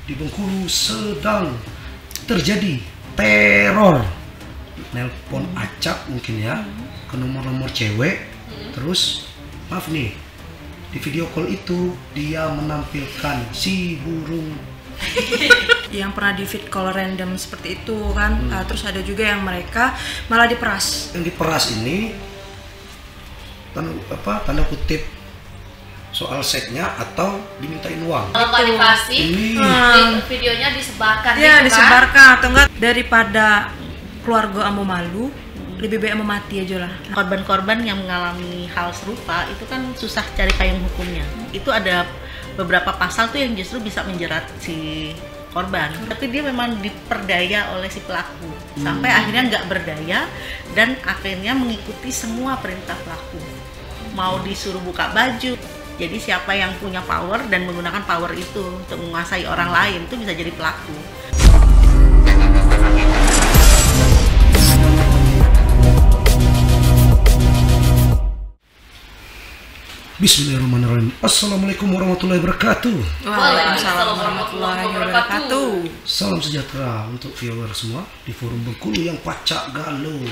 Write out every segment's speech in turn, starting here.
di Bengkulu sedang terjadi teror. Nelpon acak mungkin ya ke nomor-nomor cewek. Terus maaf nih, di video call itu dia menampilkan si burung yang pernah di feed call random seperti itu kan. Terus ada juga yang mereka malah diperas. Yang diperas ini tanda kutip soal seksnya atau dimintain uang. Kalau nggak dikasih, videonya disebarkan. Ya, gitu disebarkan kan? Atau enggak, daripada keluarga mau malu, lebih baik mau mati aja lah. Korban-korban yang mengalami hal serupa itu kan susah cari payung hukumnya. Itu ada beberapa pasal tuh yang justru bisa menjerat si korban, tapi dia memang diperdaya oleh si pelaku sampai akhirnya nggak berdaya dan akhirnya mengikuti semua perintah pelaku. Mau disuruh buka baju, jadi siapa yang punya power dan menggunakan power itu untuk menguasai orang lain itu bisa jadi pelaku. Bismillahirrahmanirrahim. Assalamualaikum warahmatullahi wabarakatuh. Waalaikumsalam warahmatullahi wabarakatuh. Salam sejahtera untuk viewer semua di forum Bengkulu yang pacak galau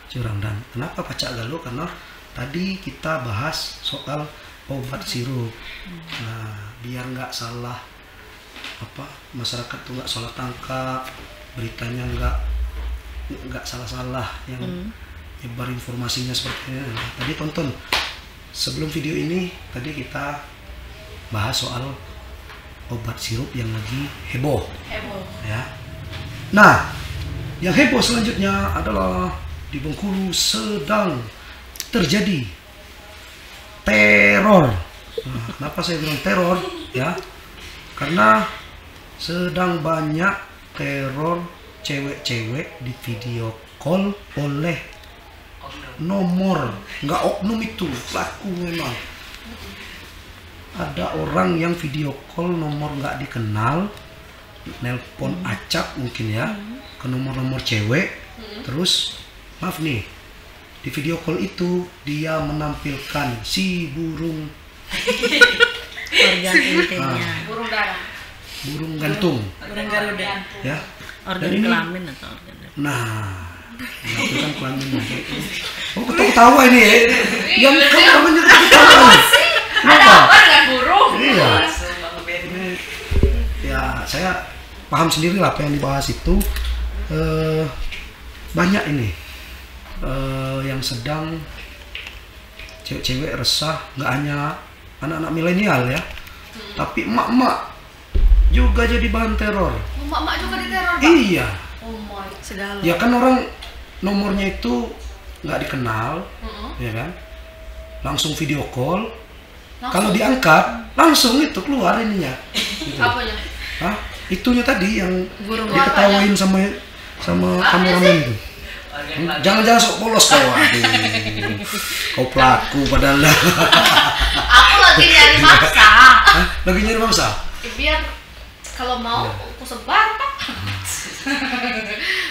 curang. Dan kenapa pacak galau? Karena tadi kita bahas soal obat sirup. Nah, biar nggak salah masyarakat tuh nggak salah tangkap, beritanya nggak salah-salah yang nyebar informasinya seperti ini. Nah, tadi tonton. Sebelum video ini tadi kita bahas soal obat sirup yang lagi heboh. Ya. Nah, yang heboh selanjutnya adalah di Bengkulu sedang terjadi teror. Nah, kenapa saya bilang teror? Ya, karena sedang banyak teror cewek-cewek di video call oleh nomor, nggak oknum itu pelaku. Memang ada orang yang video call nomor nggak dikenal, nelpon acak mungkin ya ke nomor-nomor cewek. Terus maaf nih, di video call itu dia menampilkan si burung Organ intinya, burung darah, burung gantung, Burung Garuda. ya. organ kelamin atau organ. Nah, itu kan kelamin. Oh, ketawa ini ya. Yang kamu namanya ketawa. ada apa dengan burung? Iya. Ini, ya saya paham sendiri lah apa yang dibahas itu. Banyak ini yang sedang cewek-cewek resah, nggak hanya anak-anak milenial ya, tapi emak-emak juga jadi bahan teror. Emak-emak juga diteror, Pak? Iya. Oh my. Segala. Ya kan orang nomornya itu nggak dikenal, ya kan? Langsung video call. Kalau diangkat, langsung itu keluar ininya. Gitu. Apanya? Hah? Itunya tadi yang Burung diketawain sama kameramen itu. Jangan-jangan sok polos kau. Aduh. Kau pelaku padahal. Aku lagi nyari mangsa. Hah? Lagi nyari mangsa? Biar kalau mau aku sebar, Pak.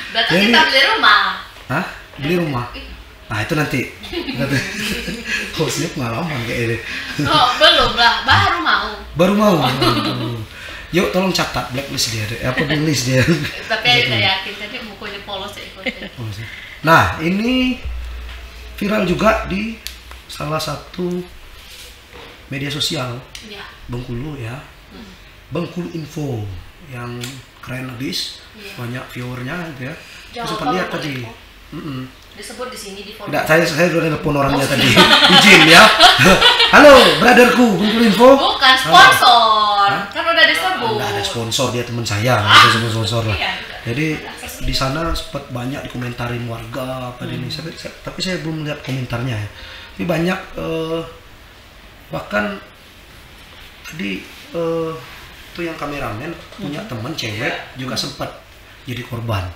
Berarti Jadi- kita beli rumah. Hah? Beli rumah? Nah itu nanti. Hostnya pengalaman kayak ini. Oh, belum lah, baru mau. Baru mau. Aduh. Yuk tolong catat blacklist dia. Apa di list dia? Tapi aku tidak yakin tadi bukunya polos ya ikutnya. Nah ini viral juga di salah satu media sosial Iya. Bengkulu ya. Bengkulu Info yang keren habis, banyak viewernya gitu ya. Saya sempat lihat tadi. Disebut di sini di forum. Enggak, saya udah telepon orangnya tadi. Izin ya. Halo, brotherku, Bengkulu Info. Bukan sponsor. Kan udah disebut. Enggak ada sponsor, dia teman saya, nggak ada sponsor lah. Iya. Jadi di sana sempat banyak dikomentarin warga apa ini. Tapi saya belum lihat komentarnya ya. Tapi banyak bahkan tadi itu yang kameramen punya teman cewek juga sempat jadi korban,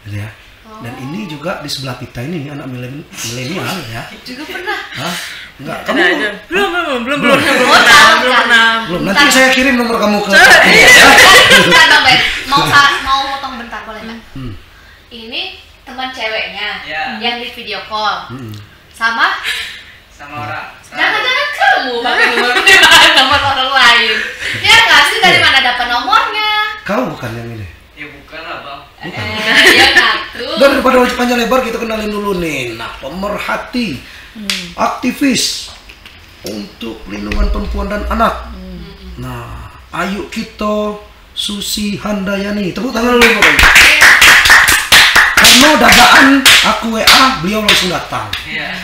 gitu ya. Dan ini juga di sebelah kita ini anak milenial ya. Juga pernah. Hah? Enggak, Ada. kamu Belum Belum pernah. belum. Nanti saya kirim nomor kamu ke. Bentar, Bang Ben. Mau potong bentar boleh nggak? Ini teman ceweknya yang di video call sama orang. jangan-jangan kamu pakai nomor orang lain. Ya nggak sih, dari mana dapat nomornya? Kau bukan yang ini? Ya bukan lah bang. Ya ngaku. Daripada wajib panjang lebar kita kenalin dulu nih. Nah, pemerhati, aktivis untuk pelindungan perempuan dan anak. Nah, Ayu Kito Susi Handayani. Tepuk tangan dulu pokoknya. Karena dadaan aku WA, beliau langsung datang.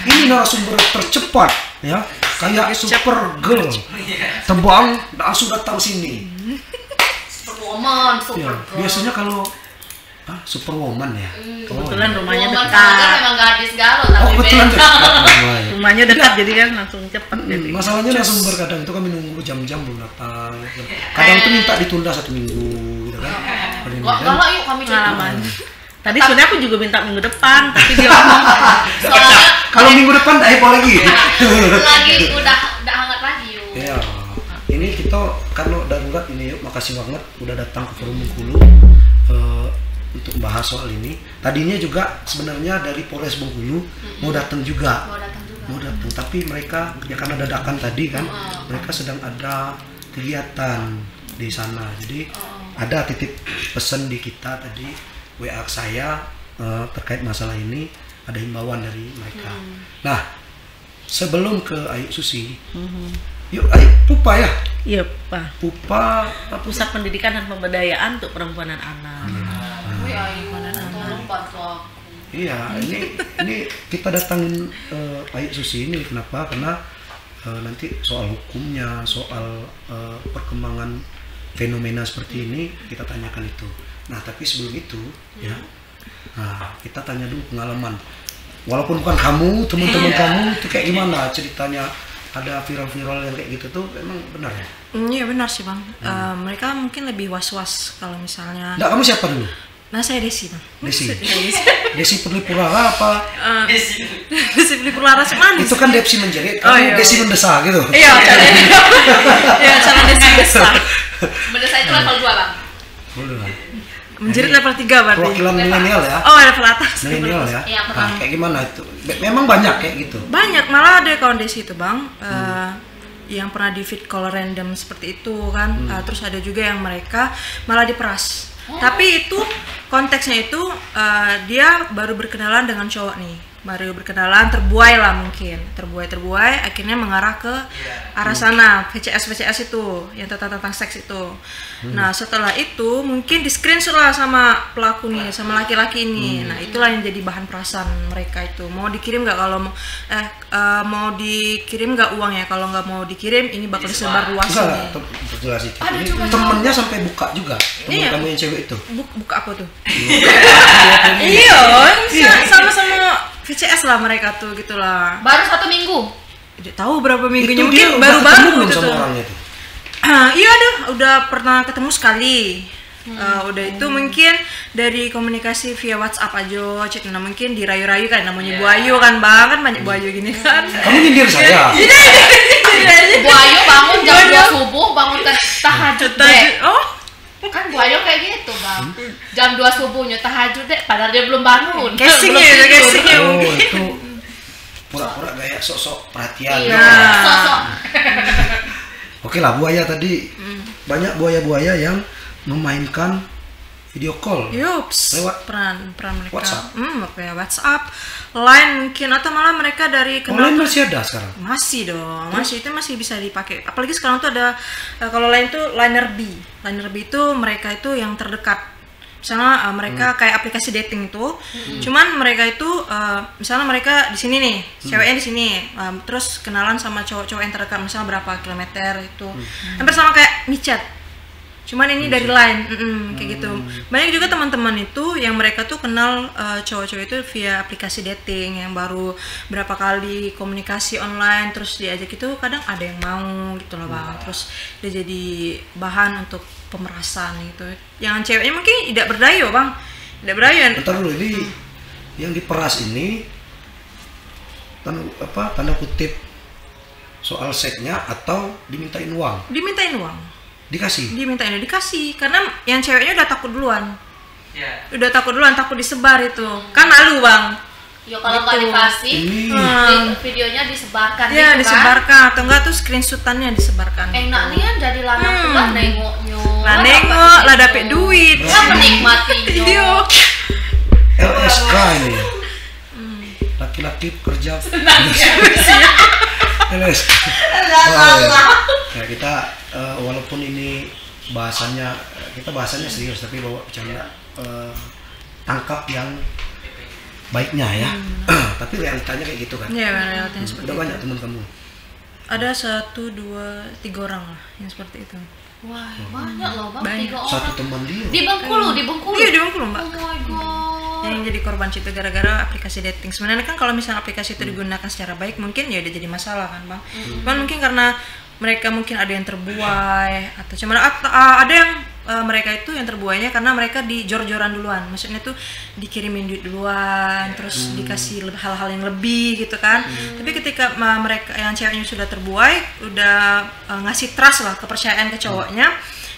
Ini narasumber tercepat ya, kayak Supergirl. Terbang langsung datang sini. Superwoman, Ya, Supergirl. biasanya kalau Superwoman ya. Kebetulan rumahnya Woman dekat. kan memang gadis galau Oh, tapi kebetulan beda. dekat rumahnya. Rumahnya dekat jadi kan langsung cepet jadi. Masalahnya narasumber kadang itu kami nunggu jam-jam belum datang. Kadang tuh minta ditunda 1 minggu gitu kan. Kalau yuk kami Pengalaman. Tadi sebenarnya aku juga minta minggu depan, tapi dia ngomong soalnya Kalau minggu depan tak heboh lagi. lagi udah hangat lagi yuk. Ya, ini kita karena darurat ini yuk, makasih banget udah datang ke Forum Bengkulu untuk bahas soal ini. Tadinya juga sebenarnya dari Polres Bengkulu mau datang juga. Mau datang, tapi mereka ya karena dadakan tadi kan, mereka sedang ada kegiatan di sana. Jadi ada titip pesan di kita tadi WA saya terkait masalah ini, ada himbauan dari mereka. Nah, sebelum ke Ayu Susi, yuk Ayu Pupa ya. iya Pak. Pupa Pusat Pendidikan dan Pemberdayaan untuk Perempuan dan Anak. Wih ayu, tolong bantu aku. Iya, ini kita datangin Ayu Susi ini kenapa? Karena nanti soal hukumnya, soal perkembangan fenomena seperti ini kita tanyakan itu. Nah, tapi sebelum itu ya, nah, kita tanya dulu pengalaman. Walaupun bukan kamu, teman-teman kamu itu kayak gimana ceritanya? Ada viral-viral yang kayak gitu tuh memang benar ya? Iya benar sih bang. Mereka mungkin lebih was-was kalau misalnya. Nggak, kamu siapa dulu? Nah saya Desi bang. Desi. Desi Perlipurara apa? Desi Pelipur Laras manis. Itu kan Desi menjerit, Oh, kamu iya. Desi mendesa gitu. Iya, iya cara Desi besar. Menurut saya itu level 2 bang. Boleh lah. Menjerit level 3 berarti. Perwakilan milenial ya. Oh level atas. Milenial ya. Iya, Nah, kayak gimana itu? Memang banyak kayak gitu. Banyak, malah ada kawan Desi itu bang. Yang pernah di feed call random seperti itu kan. Terus ada juga yang mereka malah diperas. Tapi itu konteksnya itu dia baru berkenalan dengan cowok nih, baru berkenalan, terbuai lah mungkin, terbuai akhirnya mengarah ke arah sana, VCS itu yang tentang seks itu. Nah setelah itu mungkin di screenshot lah sama pelaku nih, sama laki-laki ini. Nah itulah yang jadi bahan perasan mereka itu. Mau dikirim nggak, kalau mau dikirim nggak uangnya, kalau nggak mau dikirim ini bakal disebar luas Enggak, nih. jelas itu. Ini temennya sampai buka juga. Temen Iya. kamu yang cewek itu. Buka apa tuh? Iya, sama-sama VCS lah mereka tuh gitulah. Baru 1 minggu. Tidak tahu berapa minggunya, Itu dia mungkin udah baru-baru ketemu belum gitu sama tuh. orangnya itu. Iya udah pernah ketemu sekali. Udah itu mungkin dari komunikasi via WhatsApp aja, chat. Nah mungkin dirayu-rayu kan, namanya Bu Ayu kan bang, kan banyak Bu Ayu gini kan. Kamu nyindir saya. Bu Ayu bangun jam 2 subuh, bangunkan tahajud dek. Oh, Kan Bu Ayu kayak gitu bang. Jam 2 subuhnya tahajud dek, padahal dia belum bangun. casingnya Belum ya, tidur. casingnya Oh, mungkin. itu pura-pura gaya sok-sok perhatian. Iya, Nah. sosok. Oke lah, buaya tadi. Banyak buaya-buaya yang memainkan video call. Yups, Lewat peran mereka. WhatsApp? Kayak WhatsApp, Line mungkin, atau malah mereka dari Online masih ada sekarang. Masih dong, itu masih bisa dipakai. Apalagi sekarang tuh ada kalau Line tuh Liner B. Liner B itu mereka itu yang terdekat. Misalnya mereka kayak aplikasi dating itu, cuman mereka itu misalnya mereka di sini nih, ceweknya di sini, terus kenalan sama cowok-cowok yang terdekat, misalnya berapa kilometer itu, hampir sama kayak micet. Cuman ini dari Line, kayak gitu. Banyak juga teman-teman itu yang mereka tuh kenal cowok-cowok itu via aplikasi dating yang baru berapa kali komunikasi online, terus diajak itu kadang ada yang mau gitu loh bang. Terus dia jadi bahan untuk pemerasan gitu. Yang ceweknya mungkin tidak berdaya bang, tidak berdaya. Bentar dulu, ini yang diperas ini tanda kutip soal seksnya atau dimintain uang? Dimintain uang. Dikasih karena yang ceweknya udah takut duluan. Udah takut duluan, takut disebar itu. Kan malu bang. Ya kalau nggak Gitu. dikasih, Ini. videonya disebarkan. Iya gitu kan. disebarkan atau enggak tuh screenshotannya disebarkan. Enak nih kan jadi lanang pula nengoknya. Lah nengok, lah dapet duit. Lah menikmatinya. Iya. LSK ini. Laki-laki pekerja. LSK. Ya kita walaupun ini bahasanya serius, tapi bawa bercanda, tangkap yang baiknya ya. Tapi realitanya kayak gitu kan. Iya, realitanya seperti Udah itu. banyak teman kamu. Ada 1, 2, 3 orang lah yang seperti itu. Wah, banyak loh Bang, Banyak. 3 orang. Satu teman dia. Di Bengkulu, di Bengkulu. Iya, di Bengkulu, Mbak. Oh my god. Yang jadi korban itu gara-gara aplikasi dating. Sebenarnya kan kalau misalnya aplikasi itu digunakan secara baik mungkin ya udah jadi masalah kan, Bang. Cuman mungkin karena mereka mungkin ada yang terbuai atau cuman ada yang mereka itu yang terbuainya karena mereka dijor-joran duluan. Maksudnya tuh dikirimin duit duluan, terus dikasih hal-hal yang lebih gitu kan. Tapi ketika mereka yang ceweknya sudah terbuai, udah ngasih trust lah, kepercayaan ke cowoknya.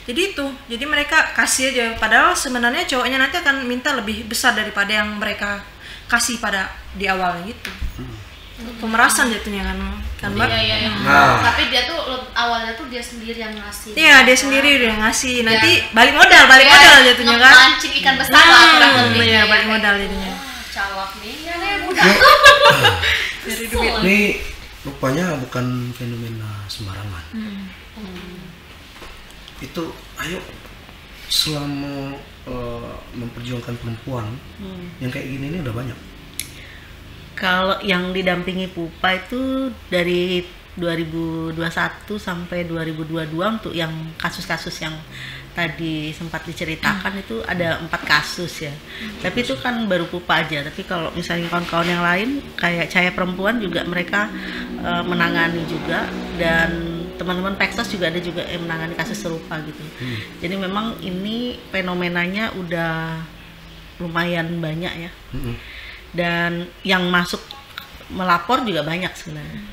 Jadi mereka kasih aja, padahal sebenarnya cowoknya nanti akan minta lebih besar daripada yang mereka kasih pada di awal gitu. Pemerasan jatuhnya kan Mbak? Iya. Nah. Tapi dia tuh awalnya tuh dia sendiri yang ngasih. Iya, dia sendiri udah ngasih. Nanti balik modal jatuhnya kan. Mancing ikan besar lah kurang lebih. Iya, balik modal jadinya. Calok nih, ya nih budak. Dari duit. Ini rupanya bukan fenomena sembarangan. Itu ayo selama memperjuangkan perempuan yang kayak gini ini udah banyak. Kalau yang didampingi Pupa itu dari 2021 sampai 2022 untuk yang kasus-kasus yang tadi sempat diceritakan itu ada 4 kasus ya. Tapi itu kan baru Pupa aja. Tapi kalau misalnya kawan-kawan yang lain kayak Cahaya Perempuan juga mereka menangani juga, dan teman-teman Pextas juga ada juga yang menangani kasus serupa gitu. Jadi memang ini fenomenanya udah lumayan banyak ya. Dan yang masuk melapor juga banyak sebenarnya.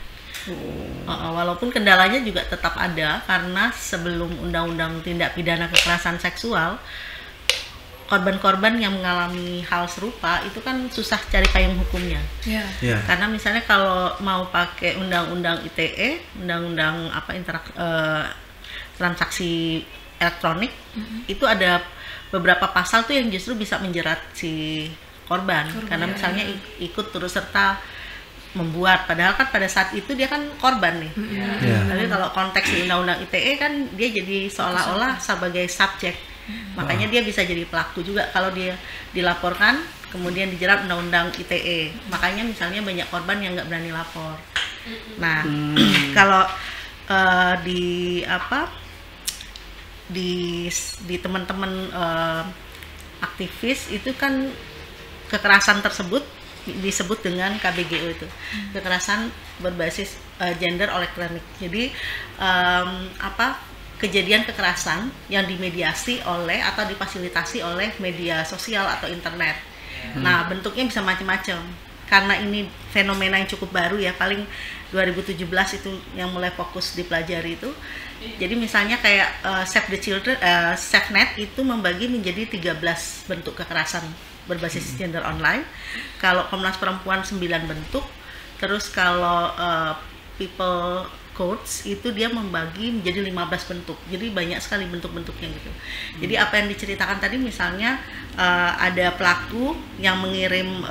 Walaupun kendalanya juga tetap ada karena sebelum undang-undang tindak pidana kekerasan seksual, korban-korban yang mengalami hal serupa itu kan susah cari payung hukumnya. Iya. Karena misalnya kalau mau pakai undang-undang ITE, undang-undang transaksi elektronik, itu ada beberapa pasal tuh yang justru bisa menjerat si korban karena misalnya ikut turut serta membuat, padahal kan pada saat itu dia kan korban nih. Tapi kalau konteks di undang-undang ITE kan dia jadi seolah-olah sebagai subjek, makanya dia bisa jadi pelaku juga kalau dia dilaporkan kemudian dijerat undang-undang ITE. Makanya misalnya banyak korban yang nggak berani lapor. Nah kalau di teman-teman aktivis itu kan kekerasan tersebut disebut dengan KBGO itu, kekerasan berbasis gender elektronik. Jadi kejadian kekerasan yang dimediasi oleh atau difasilitasi oleh media sosial atau internet. Nah bentuknya bisa macam-macam. Karena ini fenomena yang cukup baru ya, paling 2017 itu yang mulai fokus dipelajari itu. Jadi misalnya kayak Save the Children, SafeNet itu membagi menjadi 13 bentuk kekerasan berbasis gender online. Kalau Komnas Perempuan 9 bentuk. Terus kalau People Codes itu dia membagi menjadi 15 bentuk. Jadi banyak sekali bentuk-bentuknya gitu. Jadi apa yang diceritakan tadi misalnya ada pelaku yang mengirim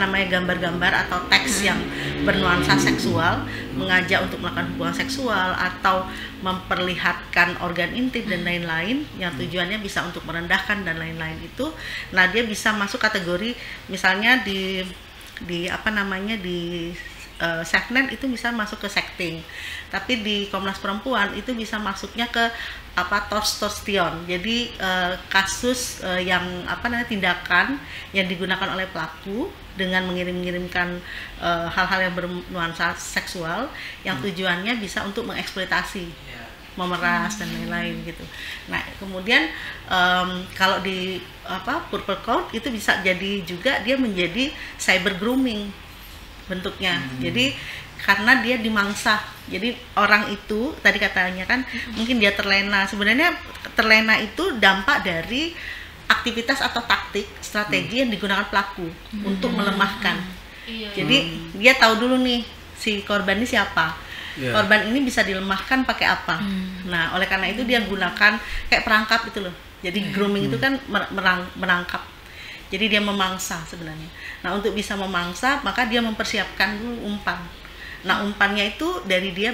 gambar-gambar atau teks yang bernuansa seksual, mengajak untuk melakukan hubungan seksual atau memperlihatkan organ intim dan lain-lain yang tujuannya bisa untuk merendahkan dan lain-lain itu. Nah, dia bisa masuk kategori misalnya di SafeNet itu bisa masuk ke sexting. Tapi di Komnas Perempuan itu bisa masuknya ke torsion. Jadi kasus tindakan yang digunakan oleh pelaku dengan mengirimkan hal-hal yang bernuansa seksual yang tujuannya bisa untuk mengeksploitasi, memeras dan lain-lain gitu. Nah, kemudian kalau di Purple Code itu bisa jadi juga dia menjadi cyber grooming bentuknya. Jadi karena dia dimangsa. Jadi orang itu tadi katanya kan mungkin dia terlena. Sebenarnya terlena itu dampak dari aktivitas atau taktik strategi yang digunakan pelaku untuk melemahkan. Jadi dia tahu dulu nih si korban ini siapa. korban ini bisa dilemahkan pakai apa. Nah, oleh karena itu dia gunakan kayak perangkap itu loh. Jadi grooming itu kan merangkap. Jadi dia memangsa sebenarnya. Nah, untuk bisa memangsa maka dia mempersiapkan dulu umpan. Nah, umpannya itu dari dia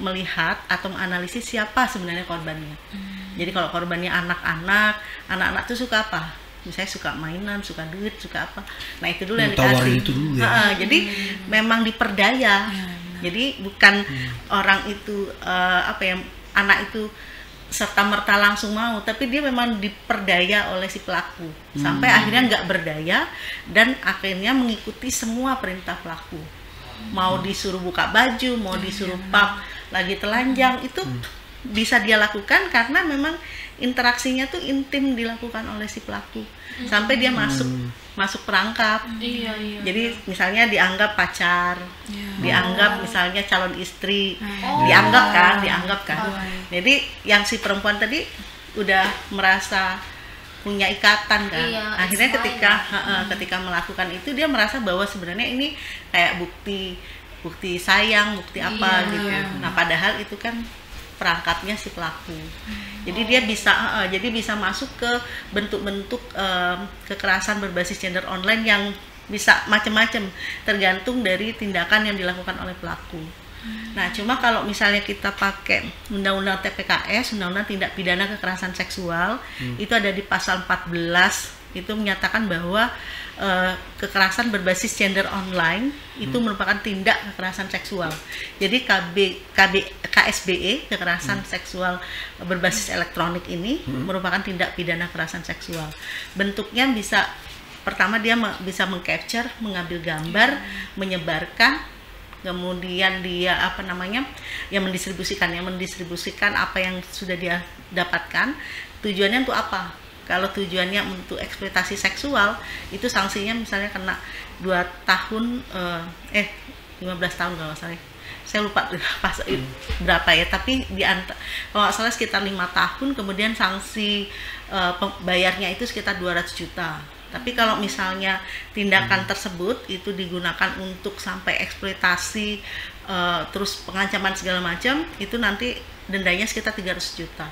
melihat atau menganalisis siapa sebenarnya korbannya. Jadi kalau korbannya anak-anak itu suka apa? Misalnya suka mainan, suka duit, suka apa. Nah, itu dulu yang dikasih. Itu dulu ya. Jadi memang diperdaya. Jadi bukan orang itu anak itu serta merta langsung mau, tapi dia memang diperdaya oleh si pelaku sampai akhirnya nggak berdaya dan akhirnya mengikuti semua perintah pelaku. Mau disuruh buka baju, mau disuruh pap lagi telanjang, itu bisa dia lakukan karena memang interaksinya tuh intim dilakukan oleh si pelaku sampai dia masuk perangkap. Jadi misalnya dianggap pacar, dianggap misalnya calon istri, dianggap kan. Jadi yang si perempuan tadi udah merasa punya ikatan kan. Akhirnya ketika melakukan itu dia merasa bahwa sebenarnya ini kayak bukti sayang, bukti apa gitu. Nah, padahal itu kan perangkapnya si pelaku. Jadi dia bisa masuk ke bentuk-bentuk kekerasan berbasis gender online yang bisa macam-macam tergantung dari tindakan yang dilakukan oleh pelaku. Nah, cuma kalau misalnya kita pakai Undang-Undang TPKS, Undang-Undang Tindak Pidana Kekerasan Seksual, itu ada di pasal 14, itu menyatakan bahwa kekerasan berbasis gender online itu merupakan tindak kekerasan seksual. Jadi KSBE, kekerasan seksual berbasis elektronik ini merupakan tindak pidana kekerasan seksual. Bentuknya pertama dia bisa mengcapture, mengambil gambar, menyebarkan, kemudian dia mendistribusikan apa yang sudah dia dapatkan. Tujuannya untuk apa? Kalau tujuannya untuk eksploitasi seksual, itu sanksinya misalnya kena 2 tahun 15 tahun kalau salah. Saya lupa berapa ya, tapi kalau nggak salah sekitar 5 tahun, kemudian sanksi bayarnya itu sekitar 200 juta. Tapi kalau misalnya tindakan tersebut itu digunakan untuk sampai eksploitasi, terus pengancaman segala macam, itu nanti dendanya sekitar 300 juta.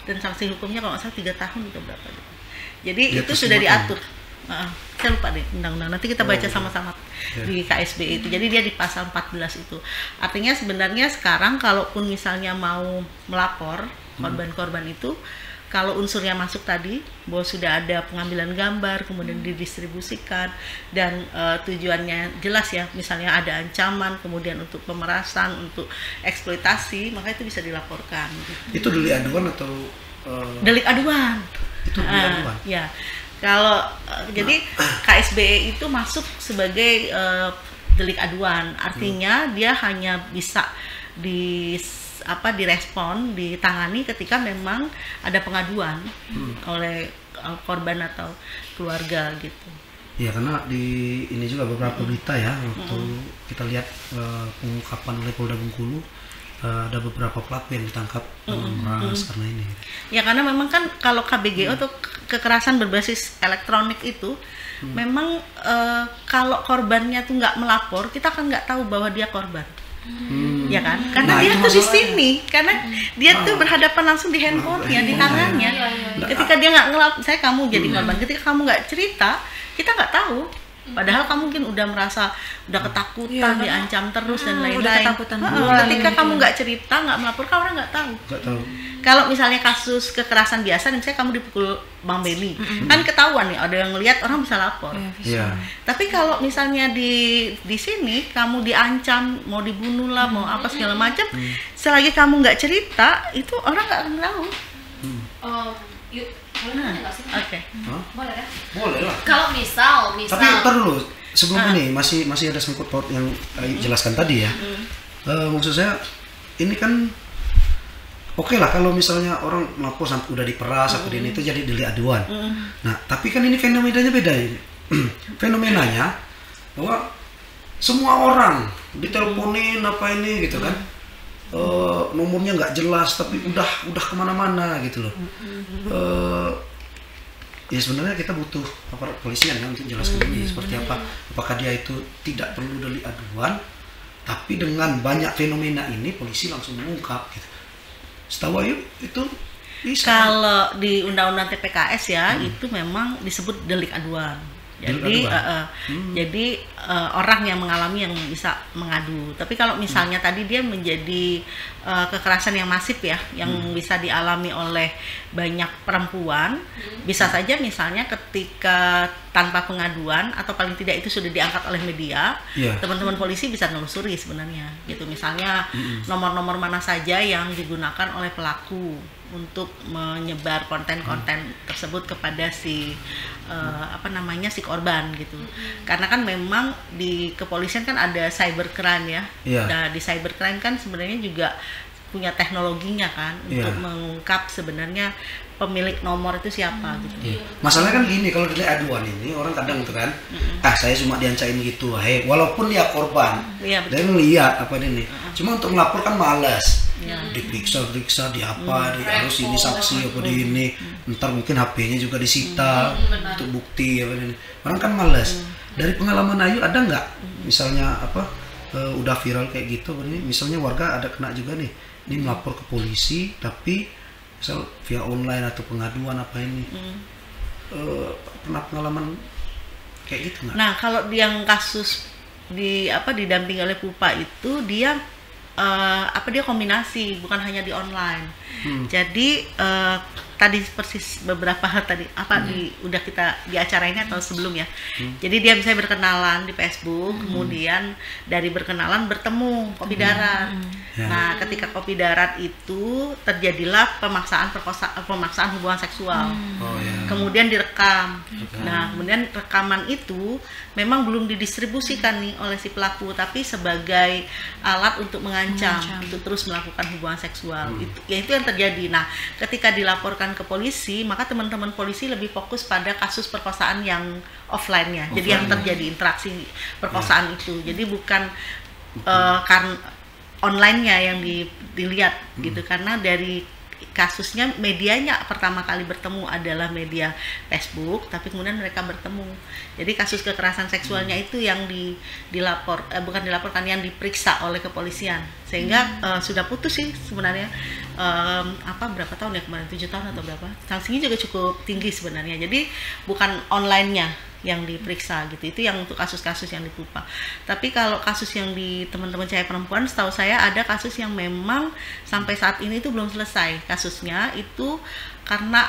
Dan sanksi hukumnya kalau nggak salah 3 tahun atau berapa. Jadi itu sudah diatur. Saya lupa deh undang-undang. Nanti kita baca sama-sama di KSB itu. Jadi dia di pasal 14 itu. Artinya sebenarnya sekarang kalaupun misalnya mau melapor korban-korban itu, kalau unsurnya masuk tadi, bahwa sudah ada pengambilan gambar, kemudian didistribusikan, dan tujuannya jelas ya, misalnya ada ancaman, kemudian untuk pemerasan, untuk eksploitasi, maka itu bisa dilaporkan. Itu delik aduan atau? Delik aduan. Itu delik aduan? Ya, kalau jadi KSBE itu masuk sebagai delik aduan, artinya dia hanya bisa direspon, ditangani ketika memang ada pengaduan oleh korban atau keluarga gitu. Ya, karena di ini juga beberapa berita ya, waktu kita lihat pengungkapan oleh Polda Bengkulu, ada beberapa pelaku yang ditangkap memeras karena ini. Ya, karena memang kan kalau KBGO atau kekerasan berbasis elektronik itu memang kalau korbannya tuh nggak melapor, kita kan nggak tahu bahwa dia korban. Ya kan? Karena dia tuh di sini, karena dia tuh berhadapan langsung di handphonenya, di tangannya. Ketika dia nggak saya kamu jadi korban, ketika kamu nggak cerita, kita nggak tahu. Padahal kamu mungkin udah merasa udah ketakutan, diancam terus dan lain-lain. Ketika kamu nggak cerita, nggak melaporkan, orang nggak tahu. Kalau misalnya kasus kekerasan biasa, misalnya kamu dipukul Bang Beli, kan ketahuan nih, ada yang ngelihat, orang bisa lapor. Tapi kalau misalnya di sini kamu diancam, mau dibunuh lah, mau apa segala macam, selagi kamu nggak cerita, itu orang nggak akan tahu. Boleh nggak sih? Oke. Boleh kan? Boleh lah. Kalau misal Tapi ntar dulu, sebelum ini masih ada sangkut paut yang jelaskan tadi ya. Maksud saya ini kan oke lah kalau misalnya orang melapor sampai udah diperas atau ini itu jadi delik aduan. Nah, tapi kan ini fenomenanya beda ini. Fenomenanya bahwa semua orang diteleponin apa ini gitu kan. Nomornya nggak jelas tapi udah kemana-mana gitu loh. Ya sebenarnya kita butuh aparat kepolisian kan untuk jelaskan ini seperti apa. Apakah dia itu tidak perlu delik aduan Tapi dengan banyak fenomena ini polisi langsung mengungkap gitu. Setahu Ayu itu bisa. Kalau di Undang-Undang TPKS ya itu memang disebut delik aduan. Jadi orang yang mengalami yang bisa mengadu. Tapi kalau misalnya tadi dia menjadi kekerasan yang masif ya, yang bisa dialami oleh banyak perempuan, bisa saja misalnya ketika tanpa pengaduan atau paling tidak itu sudah diangkat oleh media, teman-teman polisi bisa nelusuri sebenarnya. Gitu misalnya nomor-nomor mana saja yang digunakan oleh pelaku untuk menyebar konten-konten tersebut kepada si si korban gitu. Karena kan memang di kepolisian kan ada cybercrime ya. Nah, di cybercrime kan sebenarnya juga punya teknologinya kan untuk mengungkap sebenarnya pemilik nomor itu siapa gitu. Masalahnya kan gini, kalau dari aduan ini orang kadang tuh kan, saya cuma diancain gitu, walaupun dia korban, dia ngeliat apa ini, cuma untuk melaporkan malas. Diperiksa di apa, harus ini saksi apa di ini, ntar mungkin HP-nya juga disita untuk bukti apa ini. Orang kan malas. Dari pengalaman Ayu ada nggak, misalnya udah viral kayak gitu, misalnya warga ada kena juga nih, ini melapor ke polisi, tapi misal via online atau pengaduan apa ini, pernah pengalaman kayak gitu nggak? Nah kalau yang kasus didampingi oleh Pupa itu dia dia kombinasi, bukan hanya di online. Jadi tadi persis beberapa hal tadi udah kita di acara ini atau sebelum ya. Jadi dia bisa berkenalan di Facebook, kemudian dari berkenalan bertemu kopi darat. Nah, ketika kopi darat itu terjadilah pemaksaan hubungan seksual. Kemudian direkam. Nah, kemudian rekaman itu memang belum didistribusikan nih oleh si pelaku, tapi sebagai alat untuk mengancam untuk terus melakukan hubungan seksual. Itu yang terjadi. Nah, ketika dilaporkan ke polisi, maka teman-teman polisi lebih fokus pada kasus perkosaan yang offline-nya. Jadi yang terjadi interaksi perkosaan itu. Jadi bukan kan online-nya yang dilihat gitu, karena dari kasusnya medianya pertama kali bertemu adalah media Facebook, tapi kemudian mereka bertemu. Jadi kasus kekerasan seksualnya itu yang bukan dilaporkan, yang diperiksa oleh kepolisian, sehingga sudah putus sih sebenarnya berapa tahun ya kemarin, 7 tahun atau berapa. Sanksinya juga cukup tinggi sebenarnya. Jadi bukan online-nya yang diperiksa gitu, itu yang untuk kasus-kasus yang di Pupa. Tapi kalau kasus yang di teman-teman cahaya perempuan, setahu saya ada kasus yang memang sampai saat ini itu belum selesai kasusnya, itu karena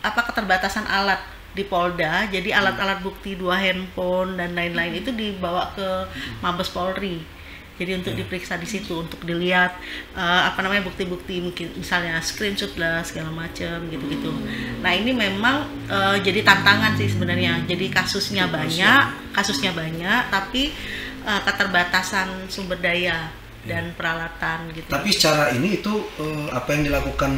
keterbatasan alat di Polda. Jadi alat-alat bukti 2 handphone dan lain-lain itu dibawa ke Mabes Polri. Jadi untuk diperiksa di situ, untuk dilihat bukti-bukti, mungkin misalnya screenshot lah segala macam gitu-gitu. Nah ini memang jadi tantangan sih sebenarnya. Jadi kasusnya banyak, tapi keterbatasan sumber daya dan peralatan gitu. Tapi secara ini itu apa yang dilakukan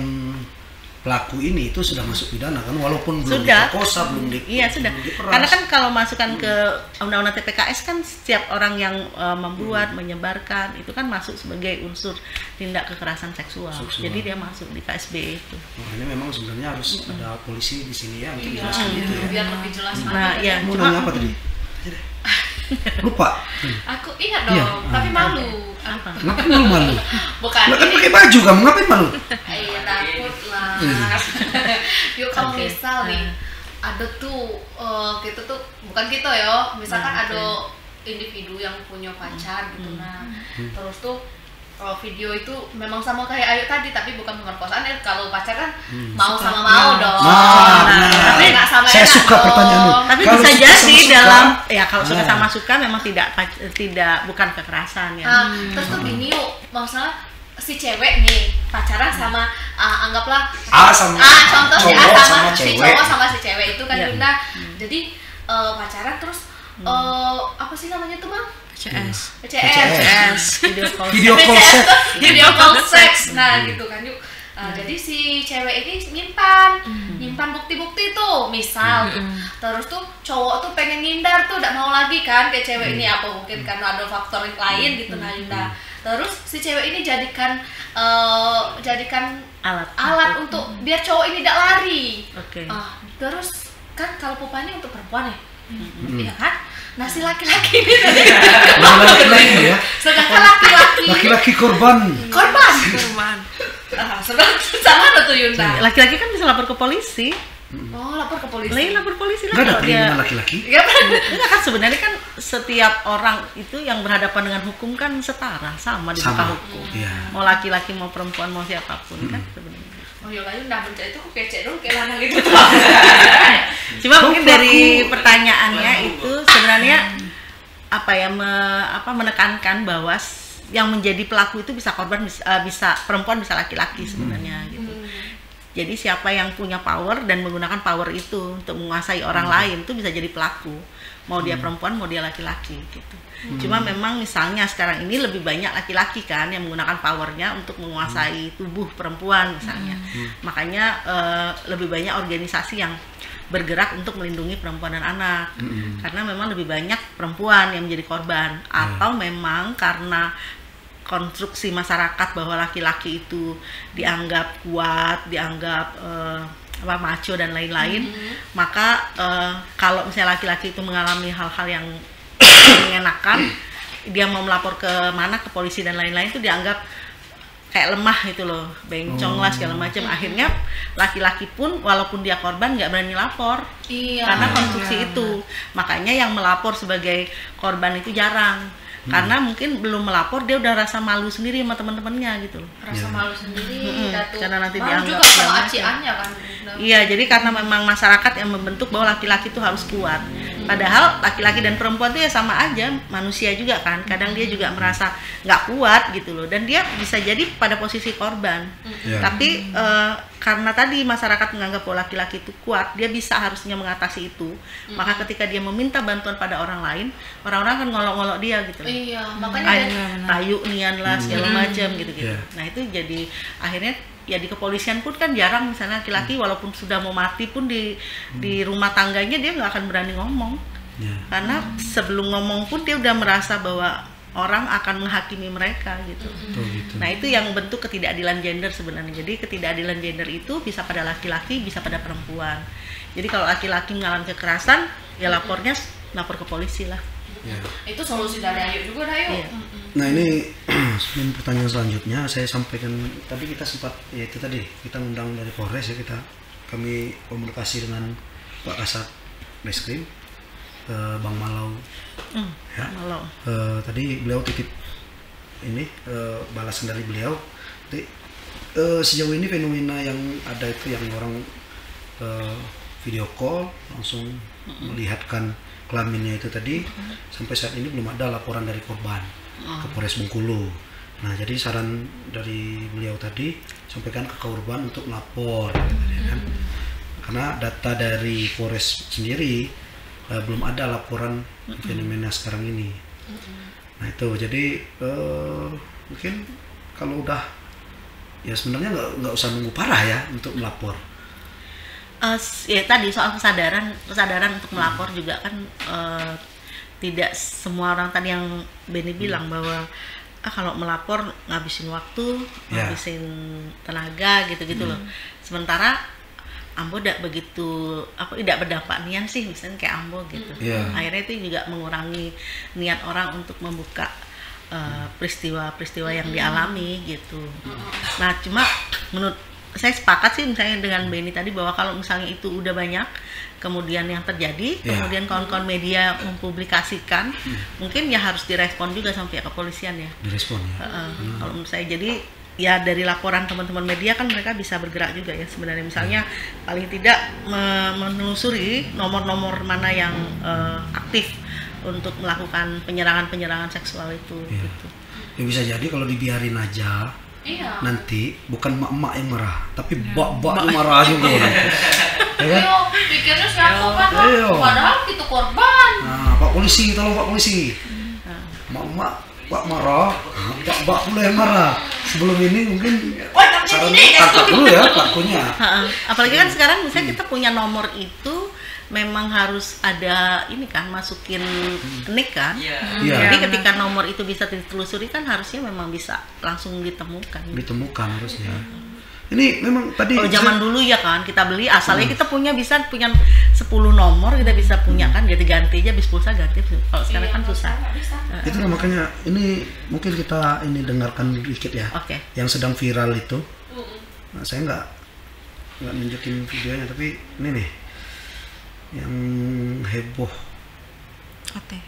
pelaku ini itu sudah masuk pidana kan, walaupun belum diperkosa, belum sudah. Karena kan kalau masukkan ke Undang-Undang TPKS kan setiap orang yang membuat, menyebarkan itu kan masuk sebagai unsur tindak kekerasan seksual. Jadi dia masuk di KSB itu. Ini memang sebenarnya harus ada polisi di sini ya untuk jelaskan itu ya. Biar lebih jelas. Mau nanya apa tadi? Lupa. Aku ingat dong, tapi malu. Ngapain malu? Bukan. Nggak kan pakai baju kamu, ngapain malu? Iya takut lah. Yuk kalau misal nih ada tuh gitu tuh, bukan gitu ya. Misalkan ada individu yang punya pacar gitu, terus tuh video itu memang sama kayak Ayu tadi, tapi bukan pemerkosaan ya. Kalau pacaran mau sama mau dong. Tapi nggak sama. Saya suka pertanyaan itu. Tapi bisa jadi dalam kalau suka sama suka memang bukan kekerasan ya. Terus tuh gini yuk, masalah si cewek nih pacaran sama anggaplah contoh si cowok sama si cewek itu kan Bunda. Jadi pacaran terus apa sih namanya tuh Bang? PCS. Video call seks. Nah gitu kan yuk. Jadi si cewek ini nyimpan bukti-bukti tuh, misal terus tuh cowok tuh pengen ngindar tuh, udah mau lagi kan kayak cewek ini, apa mungkin karena ada faktor lain gitu. Nah terus si cewek ini jadikan alat untuk biar cowok ini tidak lari. Terus kan kalau Pupa ini untuk perempuan ya, iya kan? nasi laki-laki ini. Laki-laki ya. Sedangkan Laki-laki korban. Sama tuh Yunda. Laki-laki kan bisa lapor ke polisi. Oh, lapor ke polisi. Lapor polisi lah. Nggak ada kalau dia perlindungan laki-laki. enggak kan sebenarnya kan setiap orang itu yang berhadapan dengan hukum kan setara, sama di muka hukum. Iya. Mau laki-laki mau perempuan mau siapapun kan sebenarnya. Oh ya lain udah mencari itu kece dulu kayak lanang gitu. Cuma mungkin dari pertanyaannya itu sebenarnya menekankan bahwa yang menjadi pelaku itu bisa korban, bisa perempuan, bisa laki-laki sebenarnya gitu. Jadi siapa yang punya power dan menggunakan power itu untuk menguasai orang lain itu bisa jadi pelaku. Mau dia perempuan, mau dia laki-laki gitu. Cuma memang misalnya sekarang ini lebih banyak laki-laki kan yang menggunakan powernya untuk menguasai tubuh perempuan misalnya. Makanya lebih banyak organisasi yang bergerak untuk melindungi perempuan dan anak. Karena memang lebih banyak perempuan yang menjadi korban. Atau memang karena konstruksi masyarakat bahwa laki-laki itu dianggap kuat, dianggap macho dan lain-lain, maka kalau misalnya laki-laki itu mengalami hal-hal yang mengenakan, dia mau melapor ke mana, ke polisi dan lain-lain, itu dianggap kayak lemah gitu loh, bencong lah segala macam. Akhirnya laki-laki pun walaupun dia korban nggak berani lapor, karena konstruksi itu. Makanya yang melapor sebagai korban itu jarang. Karena mungkin belum melapor dia udah rasa malu sendiri sama teman-temannya gitu loh. Rasa malu sendiri, karena nanti malu dianggap juga sama aciannya kan. Iya, jadi karena memang masyarakat yang membentuk bahwa laki-laki itu harus kuat. Padahal laki-laki dan perempuan itu ya sama aja, manusia juga kan. Kadang dia juga merasa nggak kuat gitu loh, dan dia bisa jadi pada posisi korban. Tapi karena tadi masyarakat menganggap bahwa laki-laki itu kuat, dia bisa harusnya mengatasi itu. Maka ketika dia meminta bantuan pada orang lain, orang-orang akan ngolok-ngolok dia gitu loh. Iya, makanya tayu nian lah segala macam gitu-gitu. Nah itu jadi akhirnya ya di kepolisian pun kan jarang misalnya laki-laki walaupun sudah mau mati pun di rumah tangganya dia nggak akan berani ngomong. Karena sebelum ngomong pun dia udah merasa bahwa orang akan menghakimi mereka gitu. Nah itu yang bentuk ketidakadilan gender sebenarnya. Jadi ketidakadilan gender itu bisa pada laki-laki, bisa pada perempuan. Jadi kalau laki-laki mengalami kekerasan, ya lapor ke polisi lah. Itu solusi dari Ayu juga Ayu. Nah ini sebelum pertanyaan selanjutnya saya sampaikan, tadi kita sempat ya itu tadi kita undang dari Polres ya, kami komunikasi dengan Pak Kasat Reskrim Bang Malau. Malau. Tadi beliau titip ini balasan dari beliau. Jadi sejauh ini fenomena yang ada itu yang orang video call langsung melihatkan kelaminnya itu tadi, sampai saat ini belum ada laporan dari korban ke Polres Bengkulu. Nah jadi saran dari beliau tadi sampaikan ke korban untuk melapor kan? Karena data dari Polres sendiri belum ada laporan fenomena sekarang ini. Nah itu jadi mungkin kalau udah ya sebenarnya nggak usah nunggu parah ya untuk melapor. Ya tadi soal kesadaran untuk melapor juga kan tidak semua orang tadi yang Benny bilang bahwa kalau melapor ngabisin waktu, ngabisin tenaga gitu-gitu loh. Sementara Ambo tidak begitu tidak berdampak nian sih, misalnya kayak Ambo gitu. Akhirnya itu juga mengurangi niat orang untuk membuka peristiwa-peristiwa yang dialami gitu. Nah cuma menurut saya sepakat sih misalnya dengan Benny tadi bahwa kalau misalnya itu udah banyak kemudian yang terjadi, kemudian kawan-kawan media mempublikasikan, mungkin ya harus direspon juga sama pihak kepolisian ya. Direspon ya. Kalau menurut saya, jadi ya dari laporan teman-teman media kan mereka bisa bergerak juga ya sebenarnya, misalnya paling tidak menelusuri nomor-nomor mana yang aktif untuk melakukan penyerangan seksual itu. Gitu. Ya bisa jadi kalau dibiarin aja. Nanti bukan mak-mak yang marah, tapi bak-bak yang marah juga. Ya kan? Pikirnya siapa kan? Padahal itu korban. Nah, Pak Polisi, tolong Pak Polisi. Mak-mak Pak marah, bak-bak pula yang marah. Sebelum ini mungkin saran tangkap dulu ya pelakunya. Apalagi kan sekarang misalnya kita punya nomor itu memang harus ada ini kan, masukin nik kan. Jadi ketika nomor itu bisa ditelusuri kan harusnya memang bisa langsung ditemukan harusnya. Ini memang tadi kalau zaman dulu ya kan kita beli asalnya kita punya 10 nomor kita bisa punya kan, ganti aja habis pulsa ganti. Kalau sekarang kan susah. Itu makanya ini mungkin kita ini dengarkan dikit ya. Oke. Yang sedang viral itu. Nah, saya nggak nunjukin videonya, tapi ini nih yang heboh. Oke.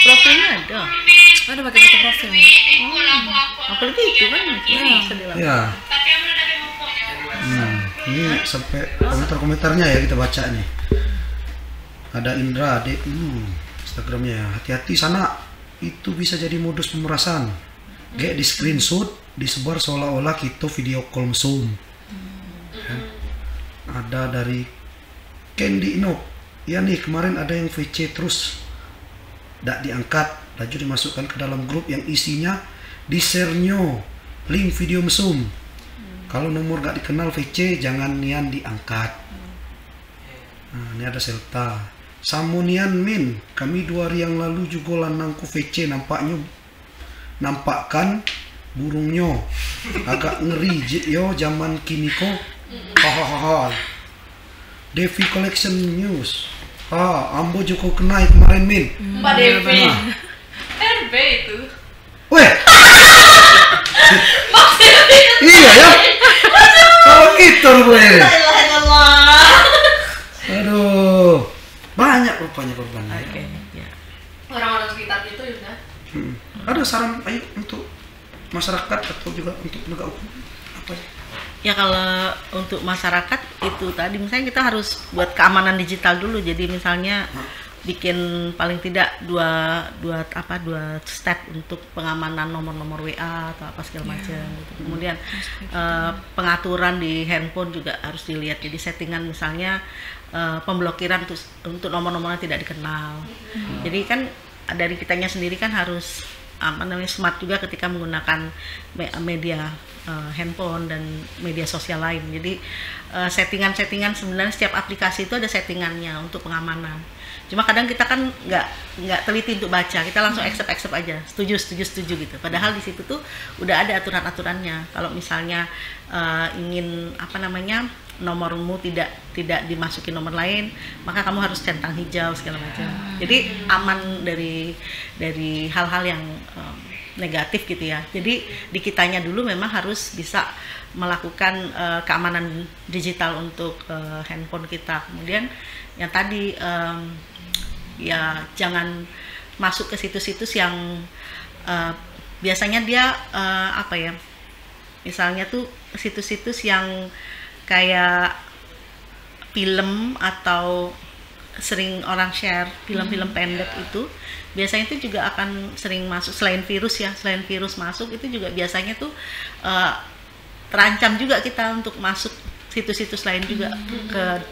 Profilnya ada. Ada pakai foto profil. Apalagi itu kan bisa dilakukan. Ya. Ini sampai komentar-komentarnya ya kita baca nih. Ada Indra, Instagramnya ya. Hati-hati sana, itu bisa jadi modus pemerasan. Kayak di screenshot, disebar seolah-olah kita video call Zoom. Ya. Ada dari Candy Inok. Ya nih kemarin ada yang VC terus tidak diangkat, laju dimasukkan ke dalam grup yang isinya di-share-nyo link video mesum. Kalau nomor gak dikenal VC jangan nian diangkat. Nah, ini ada Selta. Samunian Min, kami 2 hari yang lalu juga lanangku VC nampakkan burungnya agak ngeri yo zaman kini kok. Hahaha. Devi Collection News. Ambo Joko kenai kemarin Min. Mbak Devi. RB itu. Weh. Iya ya. Kalau gitu boleh. Aduh. Banyak rupanya korbannya. Oke, ya. Orang-orang sekitar itu ya. Ada saran ayo untuk masyarakat atau juga untuk penegak hukum apa ya? Ya kalau untuk masyarakat itu tadi misalnya kita harus buat keamanan digital dulu. Jadi misalnya bikin paling tidak dua step untuk pengamanan nomor-nomor WA atau apa segala macam gitu. Kemudian pengaturan di handphone juga harus dilihat. Jadi settingan misalnya pemblokiran untuk nomor-nomor yang tidak dikenal. Jadi kan dari kitanya sendiri kan harus smart juga ketika menggunakan media handphone dan media sosial lain. Jadi settingan-settingan sebenarnya setiap aplikasi itu ada settingannya untuk pengamanan. Cuma kadang kita kan nggak teliti untuk baca, kita langsung accept aja, setuju gitu. Padahal di situ tuh udah ada aturan-aturannya. Kalau misalnya ingin nomormu tidak dimasuki nomor lain, maka kamu harus centang hijau segala macam. Jadi aman dari hal-hal yang negatif gitu ya. Jadi di kitanya dulu memang harus bisa melakukan keamanan digital untuk handphone kita. Kemudian yang tadi ya jangan masuk ke situs-situs yang biasanya dia misalnya tuh situs-situs yang kayak film atau sering orang share film-film pendek itu biasanya itu juga akan sering masuk selain virus masuk itu juga biasanya tuh terancam juga kita untuk masuk situs-situs lain juga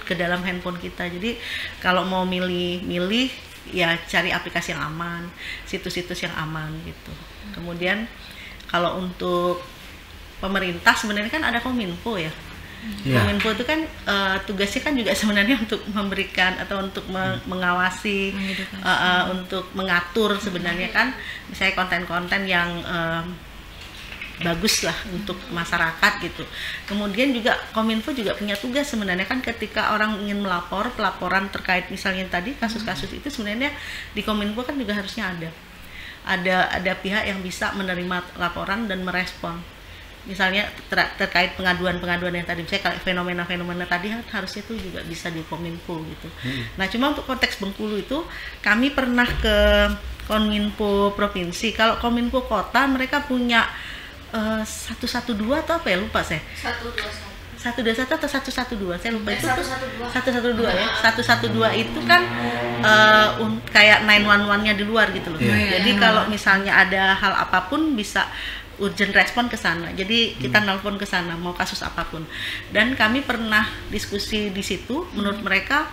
ke dalam handphone kita. Jadi kalau mau milih ya cari aplikasi yang aman, situs-situs yang aman gitu. Kemudian kalau untuk pemerintah sebenarnya kan ada Kominfo ya. Kominfo itu kan tugasnya kan juga sebenarnya untuk memberikan atau untuk mengawasi, untuk mengatur sebenarnya kan misalnya konten-konten yang bagus lah untuk masyarakat gitu. Kemudian juga Kominfo juga punya tugas sebenarnya kan ketika orang ingin pelaporan terkait misalnya tadi kasus-kasus itu sebenarnya di Kominfo kan juga harusnya ada pihak yang bisa menerima laporan dan merespon. Misalnya terkait pengaduan-pengaduan yang tadi, misalnya kayak fenomena-fenomena tadi harusnya itu juga bisa di Kominfo gitu. Nah cuma untuk konteks Bengkulu itu kami pernah ke Kominfo provinsi. Kalau Kominfo kota mereka punya 112 atau apa ya lupa saya. 121. 121 atau 112 saya lupa itu 112 112 ya. 112 itu kan kayak 911-nya di luar gitu loh. Jadi kalau misalnya ada hal apapun bisa urgent respon ke sana. Jadi kita nelpon ke sana mau kasus apapun. Dan kami pernah diskusi di situ, menurut mereka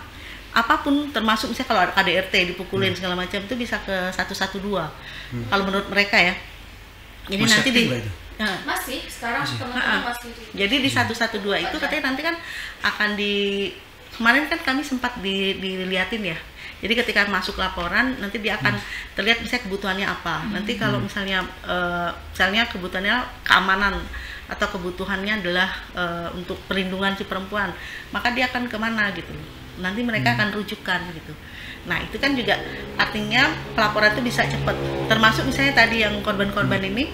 apapun termasuk misalnya kalau ada KDRT dipukulin segala macam itu bisa ke 112. Kalau menurut mereka ya. Jadi nanti di masih sekarang teman-teman masih. Jadi di 112 itu katanya nanti kan akan kemarin kan kami sempat dilihatin ya. Jadi ketika masuk laporan nanti dia akan terlihat misalnya kebutuhannya apa. Nanti kalau misalnya kebutuhannya keamanan atau kebutuhannya adalah untuk perlindungan si perempuan, maka dia akan kemana gitu. Nanti mereka akan rujukan gitu. Nah itu kan juga artinya pelaporan itu bisa cepat. Termasuk misalnya tadi yang korban-korban ini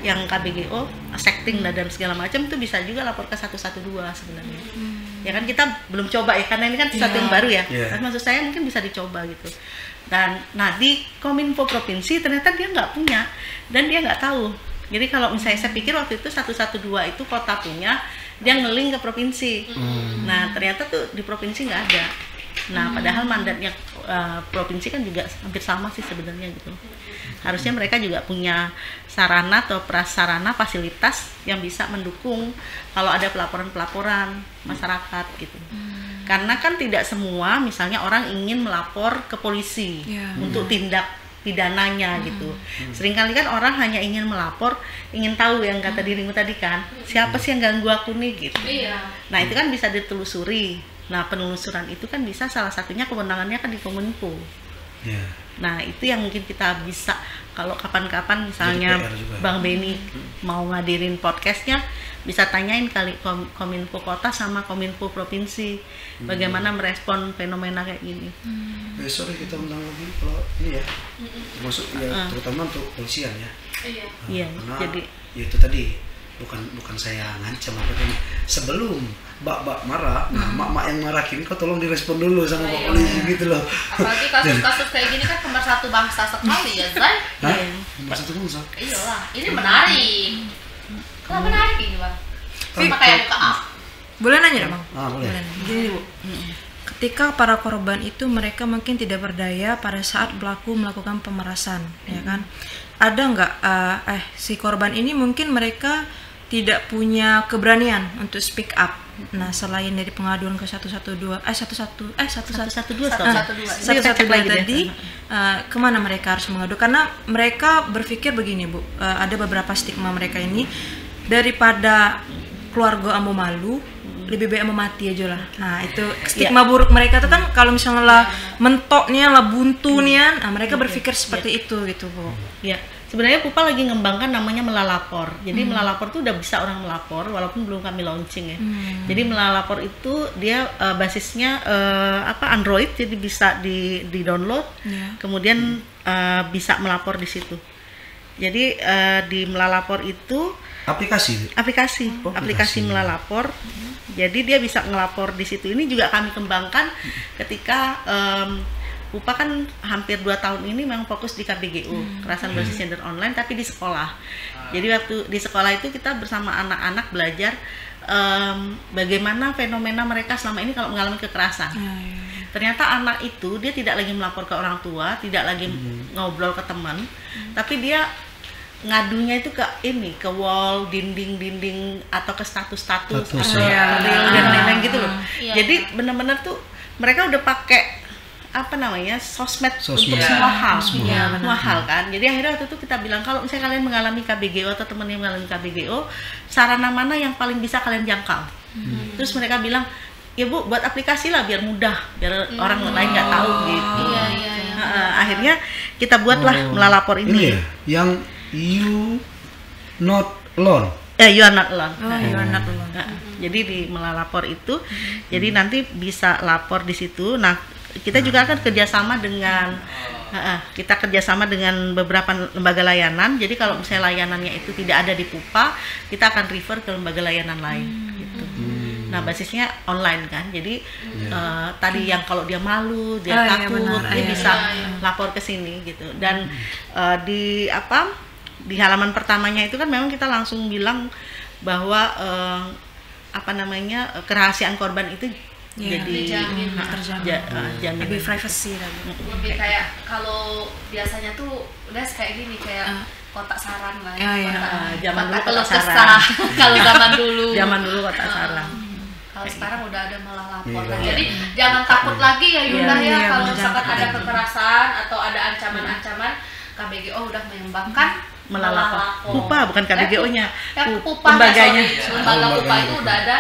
yang KBGO, sexting dan segala macam itu bisa juga lapor ke 112 sebenarnya. Ya kan kita belum coba ya karena ini kan sesuatu yang baru ya. Tapi maksud saya mungkin bisa dicoba gitu. Dan nah di Kominfo provinsi ternyata dia nggak punya dan dia nggak tahu. Jadi kalau misalnya saya pikir waktu itu 112 itu kota punya, dia ngeling ke provinsi. Nah ternyata tuh di provinsi nggak ada. Nah padahal mandatnya provinsi kan juga hampir sama sih sebenarnya gitu. Harusnya mereka juga punya sarana atau prasarana fasilitas yang bisa mendukung kalau ada pelaporan-pelaporan masyarakat gitu. Karena kan tidak semua misalnya orang ingin melapor ke polisi untuk tindak pidananya gitu. Seringkali kan orang hanya ingin melapor, ingin tahu yang kata dirimu tadi kan, siapa sih yang ganggu aku nih gitu. Nah itu kan bisa ditelusuri. Nah penelusuran itu kan bisa salah satunya kewenangannya kan di Kominfo. Nah itu yang mungkin kita bisa kalau kapan-kapan misalnya Bang Benny mau ngadirin podcastnya bisa tanyain kali Kominfo kota sama Kominfo provinsi bagaimana merespon fenomena kayak gini. Besok kita undang lagi kalau ini ya, termasuk ya terutama untuk polisian ya. Iya. Karena jadi ya itu tadi bukan saya ngancam apa kan, sebelum bak marah, nah mak yang marahin kau tolong direspon dulu sama Pak Polisi gitu loh. Apalagi kasus-kasus kayak gini kan pemersatu bangsa sekali ya, Zai. Pemersatu bangsa. Iyalah, ini menarik. Kalau menarik ini bang, sama kayak buka up. Boleh nanya dong bang? Boleh. Gini bu, ketika para korban itu mereka mungkin tidak berdaya pada saat pelaku melakukan pemerasan, ya kan? Ada nggak si korban ini mungkin mereka tidak punya keberanian untuk speak up. Nah selain dari pengaduan ke 112 tadi, kemana mereka harus mengadu? Karena mereka berpikir begini bu, ada beberapa stigma mereka ini, daripada keluarga ambo malu, lebih baik ambo mati aja lah. Nah itu stigma buruk mereka tuh kan, kalau misalnya lah mentoknya lah buntunya, nah mereka berpikir seperti itu gitu bu. Ya. Sebenarnya Pupa lagi ngembangkan namanya Melalapor. Jadi Melalapor tuh udah bisa orang melapor walaupun belum kami launching ya. Jadi Melalapor itu dia basisnya Android, jadi bisa di-download. Kemudian bisa melapor di situ. Jadi di Melalapor itu aplikasi Melalapor. Jadi dia bisa ngelapor di situ. Ini juga kami kembangkan ketika Pupa kan hampir 2 tahun ini memang fokus di KBGO, kekerasan berbasis gender online, tapi di sekolah. Jadi waktu di sekolah itu kita bersama anak-anak belajar bagaimana fenomena mereka selama ini kalau mengalami kekerasan. Ternyata anak itu dia tidak lagi melapor ke orang tua, tidak lagi ngobrol ke teman, tapi dia ngadunya itu ke wall, dinding atau ke status atau reel dan lain-lain gitu loh. Jadi benar-benar tuh mereka udah pakai sosmed untuk semua hal, semua hal kan. Jadi akhirnya waktu itu kita bilang kalau misalnya kalian mengalami KBGO atau teman yang mengalami KBGO, sarana mana yang paling bisa kalian jangkau? Terus mereka bilang, ya bu, buat aplikasi lah biar mudah, biar orang lain nggak tahu gitu. Akhirnya kita buatlah Melalapor ini. Ini ya, yang you not alone. You are not alone. You are not alone. Jadi di Melalapor itu, jadi nanti bisa lapor di situ. Nah kita juga akan kerjasama dengan beberapa lembaga layanan. Jadi kalau misalnya layanannya itu tidak ada di Pupa, kita akan refer ke lembaga layanan lain gitu. Nah basisnya online kan. Jadi tadi yang kalau dia malu, dia takut, dia bisa lapor ke sini gitu. Dan di halaman pertamanya itu kan memang kita langsung bilang bahwa kerahasiaan korban itu jadi dijamin, jamin. Lebih privacy tadi. Lebih kayak kalau biasanya tuh udah kayak gini kayak kotak saran lah zaman dulu kotak kotak saran. kalau zaman dulu kotak saran. Kalau sekarang udah ada malah lapor. Jadi jangan takut lagi ya Yunda ya kalau misalkan ada kekerasan atau ada ancaman-ancaman, KBGO udah mengembangkan melapor. PUPA bukan KBGO-nya. Lembaganya. Lembaga PUPA itu udah ada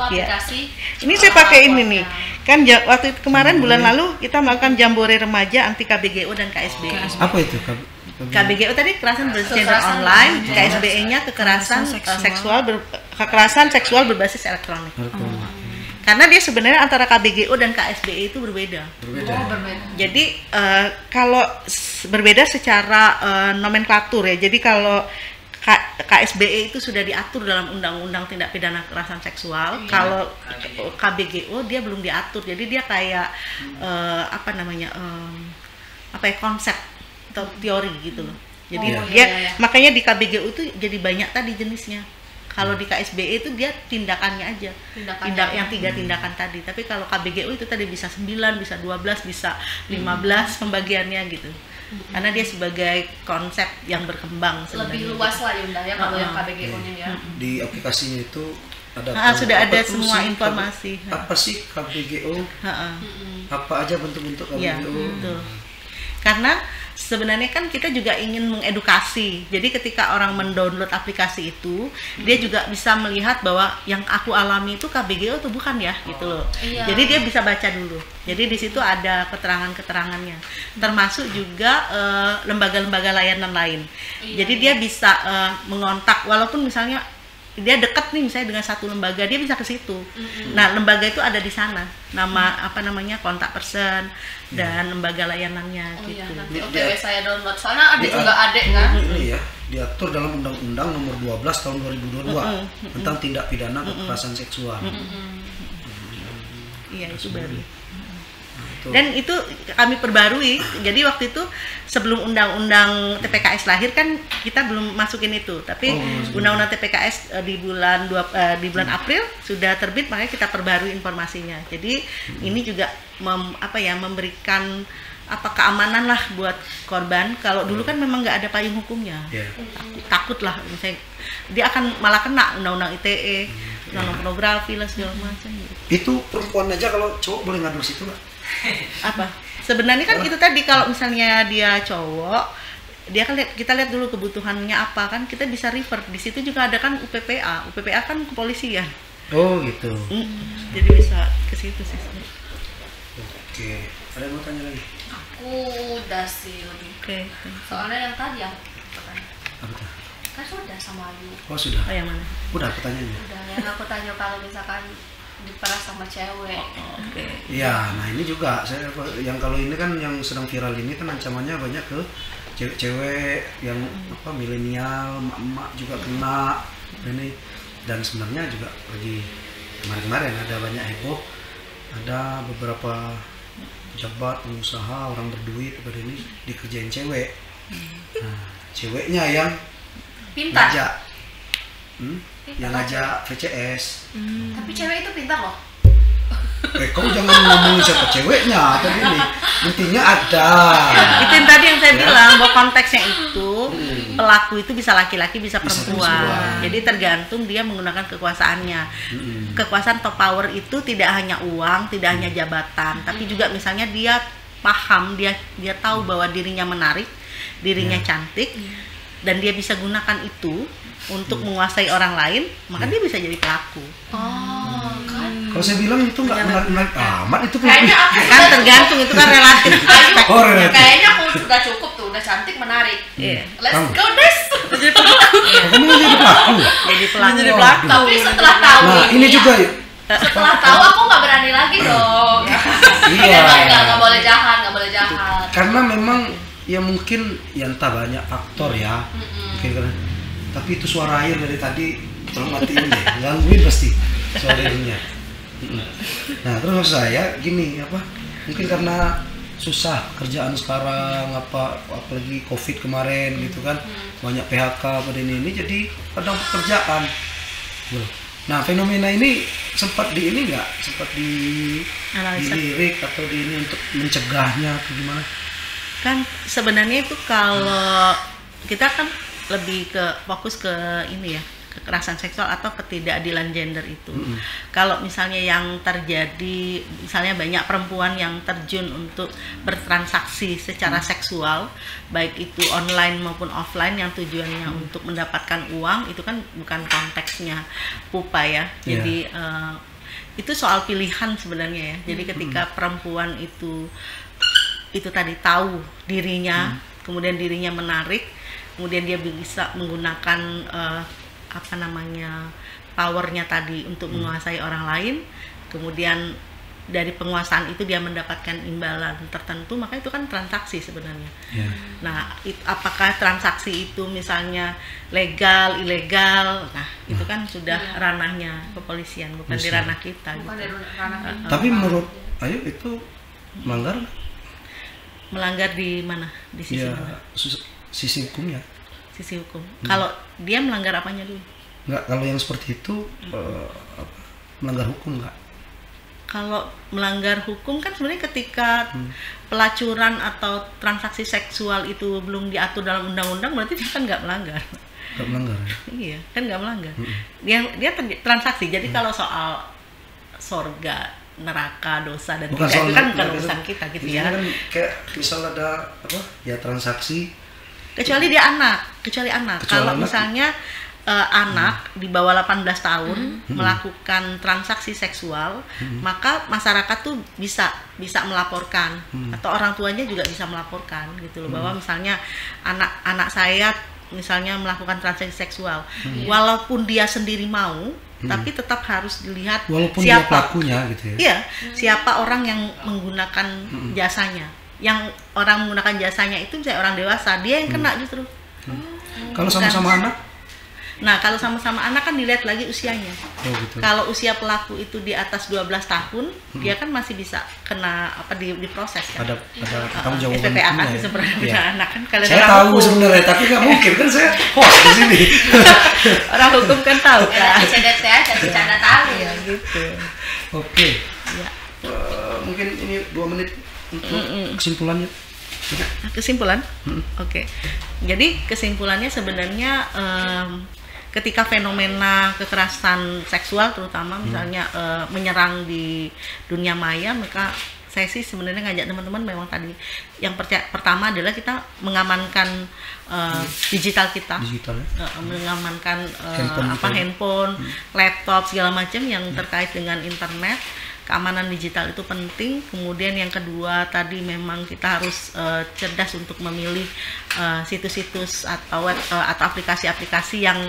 aplikasi. Ini saya pakai ini nih. Kan waktu kemarin bulan lalu kita melakukan jambore remaja anti KBGO dan KSB. Apa itu? KBGO tadi kekerasan bergender online, KSBE-nya kekerasan seksual berbasis elektronik. Karena dia sebenarnya antara KBGO dan KSBE itu berbeda. Berbeda. Jadi kalau berbeda secara nomenklatur ya. Jadi kalau KSBE itu sudah diatur dalam Undang-Undang Tindak Pidana Kekerasan Seksual. Kalau KBGO dia belum diatur. Jadi dia kayak konsep atau teori gitu loh. Jadi makanya di KBGO itu jadi banyak tadi jenisnya. Kalau di KSBE itu dia tindakannya aja. Yang 3 tindakan tadi. Tapi kalau KBGO itu tadi bisa 9, bisa 12, bisa 15 pembagiannya gitu. Karena dia sebagai konsep yang berkembang sebenarnya. Lebih luas lah Yunda ya kalau yang KBGO-nya ya. Di aplikasinya itu ada sudah ada semua informasi. Apa sih KBGO? Apa aja bentuk-bentuk KBGO? Ya, betul. Karena sebenarnya kan kita juga ingin mengedukasi. Jadi ketika orang mendownload aplikasi itu, dia juga bisa melihat bahwa yang aku alami itu KBGO atau bukan ya, gitu loh. Jadi dia bisa baca dulu. Jadi di situ ada keterangan-keterangannya. Termasuk juga lembaga-lembaga layanan lain. Jadi dia bisa mengontak walaupun misalnya dia dekat nih misalnya dengan satu lembaga, dia bisa ke situ. Nah, lembaga itu ada di sana. Nama kontak person dan lembaga layanannya gitu. Nanti OTW saya download. Soalnya ada juga adek kan. Ini ya, diatur dalam Undang-Undang Nomor 12 Tahun 2022 tentang tindak pidana kekerasan seksual. Iya, itu baru. Dan itu kami perbarui. Jadi waktu itu sebelum undang-undang TPKS lahir kan kita belum masukin itu. Tapi undang-undang TPKS di bulan April sudah terbit, makanya kita perbarui informasinya. Jadi ini juga memberikan keamanan lah buat korban. Kalau dulu kan memang nggak ada payung hukumnya. Takut lah misalnya dia akan malah kena undang-undang ITE, undang-undang pornografi lah segala macam. Itu perempuan aja, kalau cowok boleh ngadu situ nggak? Sebenarnya kan itu tadi, kalau misalnya dia cowok, dia kan kita lihat dulu kebutuhannya apa, kan kita bisa refer. Di situ juga ada kan UPPA kan kepolisian. Oh gitu. Jadi bisa ke situ sih. Oke. Ada yang mau tanya lagi? Aku udah sih lebih. Soalnya yang tadi yang pertanyaan. Apa tuh? Kan sudah sama Ayu. Oh sudah. Yang mana? Udah pertanyaannya. Udah, yang aku tanya kalau misalkan diperas sama cewek. Iya, nah ini juga yang kalau ini kan yang sedang viral ini kan ancamannya banyak ke cewek-cewek yang milenial, emak-emak juga kena ini. Dan sebenarnya juga lagi kemarin ada banyak heboh, ada beberapa pejabat, pengusaha, orang berduit pada ini dikerjain cewek. Nah, ceweknya yang pintar. Yang ngajak VCS. Tapi cewek itu pintar loh. Kau jangan ngomongin siapa ceweknya tadi ini. Intinya ada. Itu yang tadi yang saya bilang, bahwa konteksnya itu pelaku itu bisa laki-laki, bisa perempuan. Jadi tergantung dia menggunakan kekuasaannya. Kekuasaan atau power itu tidak hanya uang, tidak hanya jabatan, tapi juga misalnya dia paham, dia tahu bahwa dirinya menarik, dirinya cantik, dan dia bisa gunakan itu untuk menguasai orang lain, maka dia bisa jadi pelaku. Kan. Kalau saya bilang itu nggak menarik amat itu. Kayaknya aku kan tergantung, itu kan relatif. Kayaknya aku sudah cukup tuh, udah cantik, menarik. Let's go Des. Jadi pelaku. Kamu jadi pelaku. Jadi pelaku. Tapi setelah tahu. Nah ini juga ya. Setelah tahu aku nggak berani lagi dong. Iya. Nggak boleh jahat. Karena memang ya mungkin ya entah banyak faktor ya. Mungkin karena. Tapi itu suara air dari tadi, tolong matiin deh, gangguin pasti suara airnya. Nah terus maksud saya gini, mungkin karena susah kerjaan sekarang, apalagi COVID kemarin gitu kan, banyak PHK pada ini jadi kadang pekerjaan. Nah, fenomena ini sempat dilirik atau di ini untuk mencegahnya atau gimana? Kan sebenarnya itu kalau kita kan lebih fokus ke ini ya, kekerasan seksual atau ketidakadilan gender itu. Kalau misalnya yang terjadi, misalnya banyak perempuan yang terjun untuk bertransaksi secara seksual, baik itu online maupun offline, yang tujuannya untuk mendapatkan uang, itu kan bukan konteksnya pupa ya. Jadi itu soal pilihan sebenarnya ya. Jadi ketika perempuan itu tadi tahu dirinya, kemudian dirinya menarik, kemudian dia bisa menggunakan powernya tadi untuk menguasai orang lain, kemudian dari penguasaan itu dia mendapatkan imbalan tertentu, maka itu kan transaksi sebenarnya. Nah, apakah transaksi itu misalnya legal, ilegal, nah itu kan sudah ranahnya kepolisian, bukan di ranah kita. Bukan gitu. Tapi menurut Ayu itu melanggar di mana? Di sisi mana? Sisi hukumnya. Sisi hukum. Kalau dia melanggar apanya dulu? Enggak, kalau yang seperti itu melanggar hukum enggak? Kalau melanggar hukum kan sebenarnya ketika pelacuran atau transaksi seksual itu belum diatur dalam undang-undang, berarti dia kan nggak melanggar. Nggak melanggar ya? Iya, kan nggak melanggar. Dia transaksi. Jadi kalau soal surga, neraka, dosa dan bukan itu kan bukan urusan kita gitu ya. Kan kayak misal ada transaksi. Kecuali dia anak. Kalau misalnya anak di bawah 18 tahun melakukan transaksi seksual, maka masyarakat tuh bisa melaporkan, atau orang tuanya juga bisa melaporkan gitu loh, bahwa misalnya anak saya misalnya melakukan transaksi seksual, walaupun dia sendiri mau, tapi tetap harus dilihat walaupun siapa dia pelakunya gitu ya. Iya, siapa orang yang menggunakan jasanya. Yang orang menggunakan jasanya itu misalnya orang dewasa, dia yang kena justru. Kalau sama-sama anak? Nah, kalau sama-sama anak kan dilihat lagi usianya. Gitu. Kalau usia pelaku itu di atas 12 tahun, dia kan masih bisa kena diproses kan. Ada tanggung jawab SPPA kan sebenarnya anak kan. Kalau saya tahu sebenarnya, tapi nggak mungkin kan saya host di sini. Orang hukum kan tahu kan. CDT aja bercanda tahu ya gitu. Oke. Ya. Mungkin ini 2 menit untuk kesimpulannya. Kesimpulan? Oke. Jadi kesimpulannya sebenarnya ketika fenomena kekerasan seksual terutama misalnya menyerang di dunia maya, maka saya sih sebenarnya ngajak teman-teman memang tadi yang pertama adalah kita mengamankan digital kita, mengamankan handphone, laptop segala macam yang terkait dengan internet. Keamanan digital itu penting. Kemudian yang kedua tadi memang kita harus cerdas untuk memilih situs-situs atau web atau aplikasi-aplikasi yang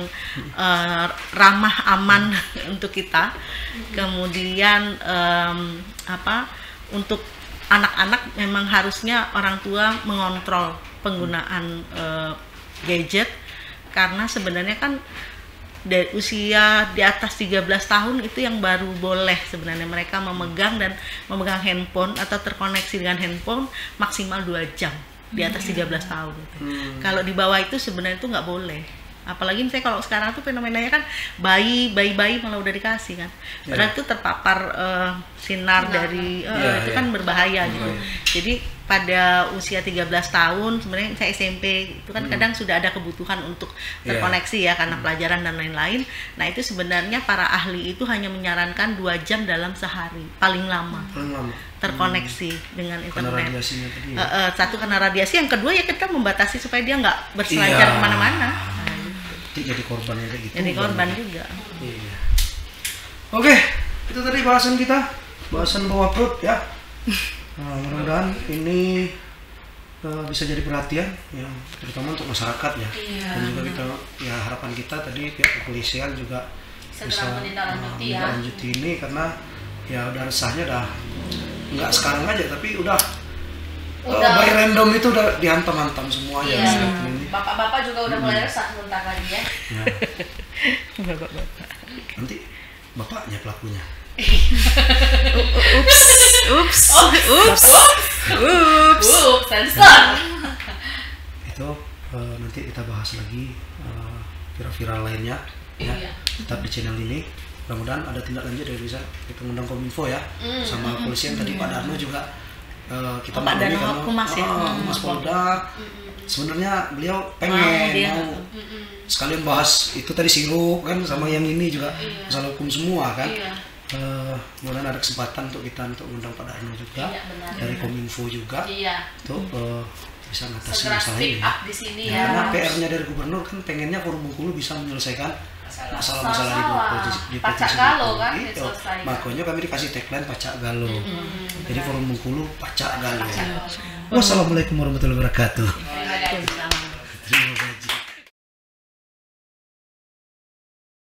ramah aman untuk kita. Kemudian untuk anak-anak memang harusnya orang tua mengontrol penggunaan gadget, karena sebenarnya kan dari usia di atas 13 tahun itu yang baru boleh sebenarnya mereka memegang handphone atau terkoneksi dengan handphone maksimal 2 jam di atas 13 tahun. Kalau di bawah itu sebenarnya itu nggak boleh. Apalagi misalnya kalau sekarang tuh fenomenanya kan bayi malah udah dikasih kan. Padahal itu terpapar sinar dari itu kan berbahaya gitu. Jadi pada usia 13 tahun sebenarnya saya SMP itu kan kadang sudah ada kebutuhan untuk terkoneksi ya karena pelajaran dan lain-lain. Nah, itu sebenarnya para ahli itu hanya menyarankan 2 jam dalam sehari paling lama. Terkoneksi dengan internet. Satu karena radiasi, yang kedua ya kita membatasi supaya dia nggak berselancar kemana-mana. Jadi korban kayak gitu. Jadi korban juga. Iya. Oke, itu tadi bahasan kita, bahasan bawah perut ya. Nah, mudah-mudahan ini bisa jadi perhatian ya, terutama untuk masyarakat ya. Dan juga kita ya harapan kita tadi pihak kepolisian juga bisa menindaklanjuti ini, karena ya udah resahnya dah nggak sekarang aja, tapi udah by random itu udah dihantam-hantam semuanya. Bapak-bapak juga udah mulai resah sebentar lagi ya. Bapak-bapak. Nanti bapaknya pelakunya. Sensor. Itu nanti kita bahas lagi viral-viral lainnya ya. Tetap di channel ini. mudah-mudahan ada tindak lanjut dari bisa kita ngundang Kominfo ya, sama polisian tadi Pak Darno juga kita Pak Darno karena Humas ya, Humas Polda. Sebenarnya beliau pengen sekalian bahas itu tadi sirup kan sama yang ini juga masalah hukum semua kan. Mudah-mudahan ada kesempatan untuk kita untuk undang Pak Darno juga dari Kominfo juga untuk bisa mengatasi masalah ini. Di sini ya. Karena PR-nya dari gubernur kan pengennya Forum Bengkulu bisa menyelesaikan masalah-masalah di Pacak petisi Galo kan itu. Makanya kami dikasih tagline Pacak Galo. Jadi Forum Bengkulu Pacak Galo. Wassalamualaikum warahmatullahi wabarakatuh.